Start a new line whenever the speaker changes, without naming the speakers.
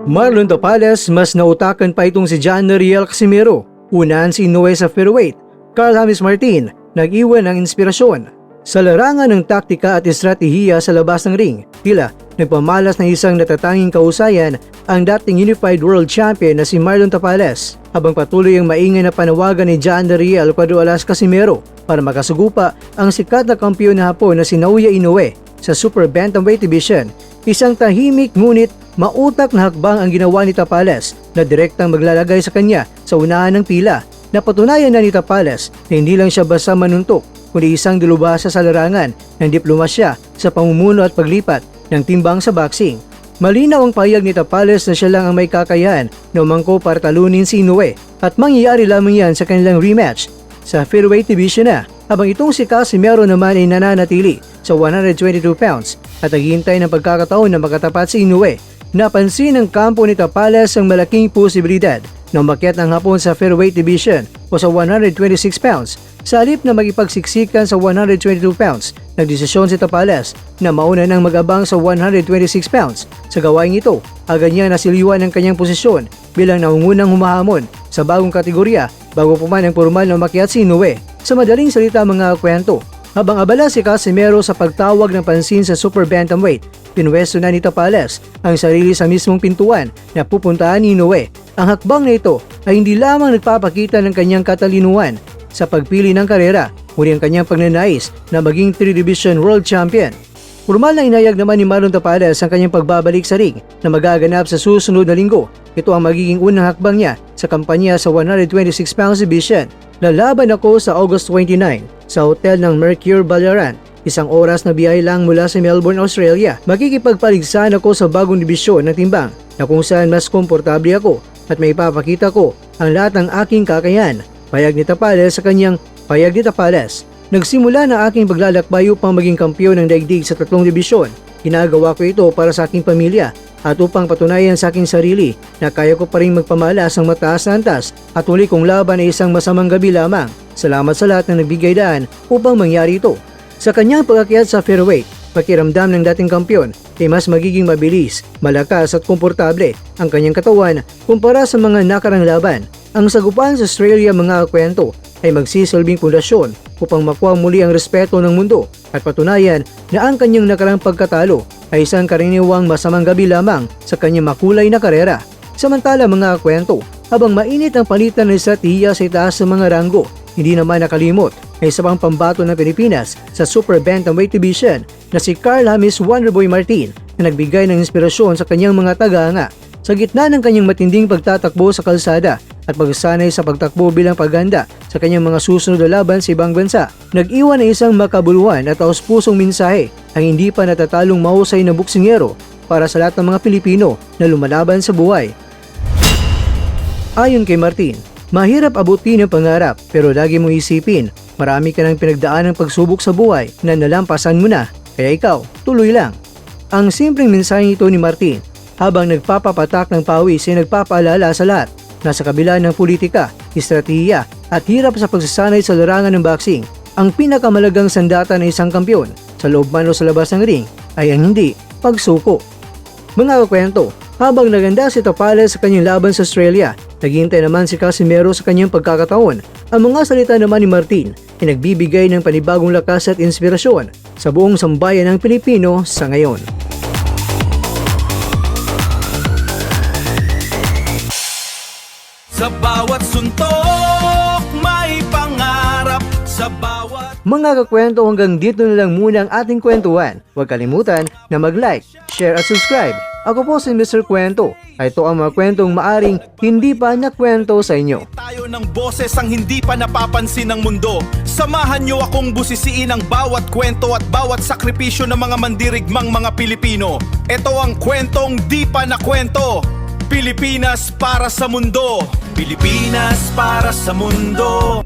Marlon Tapales, mas nautakan pa itong si John Riel Casimero. Unahan si Inoue sa featherweight. Carl James Martin, nag-iwan ng inspirasyon. Sa larangan ng taktika at estratehiya sa labas ng ring, tila nagpamalas ng isang natatanging kahusayan ang dating Unified World Champion na si Marlon Tapales, habang patuloy ang maingay na panawagan ni John Riel Cuadro-Alas Casimero para makasugupa ang sikat na kampiyon na Hapon na si Naoya Inoue sa Super Bantamweight Division. Isang tahimik ngunit mautak na hakbang ang ginawa ni Tapales na direktang maglalagay sa kanya sa unahan ng pila. Napatunayan na ni Tapales na hindi lang siya basta manuntok, kundi isang dalubhasa sa larangan ng diplomasya sa pamumuno at paglipat ng timbang sa boxing. Malinaw ang pahayag ni Tapales na siya lang ang may kakayahan na umangko para talunin si Inoue at mangyayari lamang yan sa kanilang rematch sa featherweight division na, habang itong si Casimero naman ay nananatili sa 122 pounds at naghihintay ng pagkakataon na makatapat si Inoue. Napansin ng kampo ni Tapales ang malaking posibilidad na umakyat ng Hapon sa featherweight division o sa 126 pounds. Sa halip na magipagsiksikan sa 122 pounds, nagdesisyon si Tapales na mauna nang mag-abang sa 126 pounds. Sa gawaing ito, agad niya nasiliwan ang kanyang posisyon bilang naungunang humahamon sa bagong kategorya bago pa man ang formal na umakyat si Inoue. Sa madaling salita mga kwento, habang abala si Casimero sa pagtawag ng pansin sa Super Bantamweight, pinwesto na ni Tapales ang sarili sa mismong pintuan na pupuntahan ni Inoue. Ang hakbang na ito ay hindi lamang nagpapakita ng kanyang katalinuhan sa pagpili ng karera, ngunit ang kanyang pagnanais na maging 3-division world champion. Formal na inayag naman ni Marlon Tapales ang kanyang pagbabalik sa ring na magaganap sa susunod na linggo. Ito ang magiging unang hakbang niya sa kampanya sa 126 pounds division. Lalaban ako sa August 29 sa hotel ng Mercure Ballarat. Isang oras na biyahe lang mula sa Melbourne, Australia. Makikipagpaligsahan ako sa bagong dibisyon ng timbang na kung saan mas komportable ako at may ipapakita ko ang lahat ng aking kakayahan. Payag ni Tapales sa kanyang payag ni Tapales. Nagsimula na aking paglalakbay upang maging kampiyon ng daigdig sa 3 dibisyon. Ginagawa ko ito para sa aking pamilya at upang patunayan sa aking sarili na kaya ko pa rin magpamalas ang mataas na antas at uli kong laban ay isang masamang gabi lamang. Salamat sa lahat na nagbigay daan upang mangyari ito. Sa kanyang pag-akyat sa featherweight, pakiramdam ng dating kampiyon ay mas magiging mabilis, malakas at komportable ang kanyang katawan kumpara sa mga nakarang laban. Ang sagupaan sa Australia mga kwento ay magsisilbing pundasyon upang makuha muli ang respeto ng mundo at patunayan na ang kanyang nakarang pagkatalo ay isang karaniwang masamang gabi lamang sa kanyang makulay na karera. Samantala mga kwento, habang mainit ang palitan ng estratehiya sa itaas ng mga ranggo, hindi naman nakalimot ay isa pang pambato ng Pilipinas sa Super Bantamweight Division na si Carl James Wonderboy Martin na nagbigay ng inspirasyon sa kanyang mga tagahanga. Sa gitna ng kanyang matinding pagtatakbo sa kalsada at pagsanay sa pagtakbo bilang paganda sa kanyang mga susunod na laban sa ibang bansa, nag-iwan ng isang makabuluhan at taos-pusong mensahe ang hindi pa natatalong mahusay na buksingero para sa lahat ng mga Pilipino na lumalaban sa buhay. Ayon kay Martin, mahirap abutin ang pangarap pero lagi mong isipin, marami ka ng pinagdaan ng pagsubok sa buhay na nalampasan mo na, kaya ikaw, tuloy lang. Ang simpleng mensahe ito ni Martin habang nagpapapatak ng pawis ay nagpapaalala sa lahat na sa kabila ng politika, estratehiya at hirap sa pagsasanay sa larangan ng boxing, ang pinakamalagang sandata ng isang kampiyon sa loob man o sa labas ng ring ay ang hindi pagsuko. Mga kakwento, habang naganda si Tapales sa kanyang laban sa Australia, naghihintay naman si Casimero sa kanyang pagkakataon. Ang mga salita naman ni Martin ay nagbibigay ng panibagong lakas at inspirasyon sa buong sambayan ng Pilipino sa ngayon.
Sa bawat suntok, may pangarap sa bawat...
Mga kakwento, hanggang dito na lang muna ang ating kwentuhan. Huwag kalimutan na mag-like, share at subscribe. Ako po si Mr. Kwento. Ito ang mga kwentong maaring hindi pa nakwento sa inyo.
Tayo ng boses ang hindi pa napapansin ng mundo. Samahan niyo akong busisiin ang bawat kwento at bawat sakripisyo ng mga mandirigmang mga Pilipino. Ito ang kwentong di pa nakwento. Pilipinas para sa mundo. Pilipinas para sa mundo.